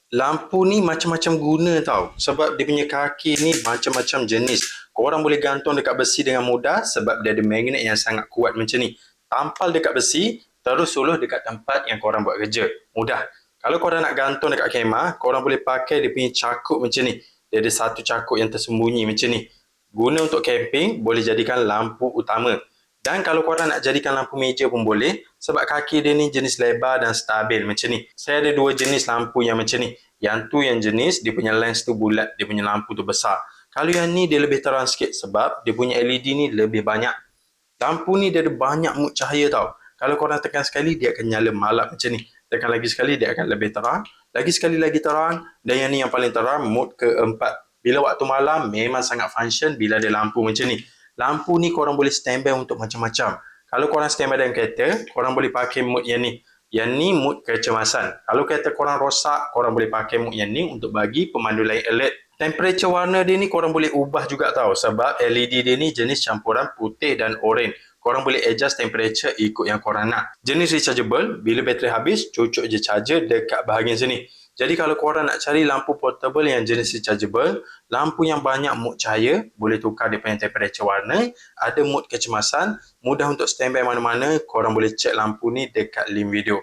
Lampu ni macam-macam guna tau. Sebab dia punya kaki ni macam-macam jenis. Korang boleh gantung dekat besi dengan mudah sebab dia ada magnet yang sangat kuat macam ni. Tampal dekat besi, terus suluh dekat tempat yang korang buat kerja. Mudah. Kalau korang nak gantung dekat kemah, korang boleh pakai dia punya cakuk macam ni. Dia ada satu cakuk yang tersembunyi macam ni. Guna untuk camping, boleh jadikan lampu utama. Dan kalau korang nak jadikan lampu meja pun boleh sebab kaki dia ni jenis lebar dan stabil macam ni. Saya ada dua jenis lampu yang macam ni. Yang tu yang jenis dia punya lens tu bulat, dia punya lampu tu besar. Kalau yang ni dia lebih terang sikit sebab dia punya LED ni lebih banyak. Lampu ni dia ada banyak mood cahaya tau. Kalau korang tekan sekali dia akan nyala malap macam ni. Tekan lagi sekali dia akan lebih terang. Lagi sekali lagi terang. Dan yang ni yang paling terang, mood keempat. Bila waktu malam memang sangat function bila ada lampu macam ni. Lampu ni korang boleh standby untuk macam-macam. Kalau korang standby dalam kereta, korang boleh pakai mood yang ni. Yang ni mood kecemasan. Kalau kereta korang rosak, korang boleh pakai mood yang ni untuk bagi pemandu lain alert. Temperature warna dia ni korang boleh ubah juga tau sebab LED dia ni jenis campuran putih dan oranye. Korang boleh adjust temperature ikut yang korang nak. Jenis rechargeable, bila bateri habis, cucuk je charger dekat bahagian sini. Jadi kalau korang nak cari lampu portable yang jenis rechargeable, lampu yang banyak mood cahaya, boleh tukar dia punya temperature warna, ada mood kecemasan, mudah untuk standby mana-mana, korang boleh check lampu ni dekat link video.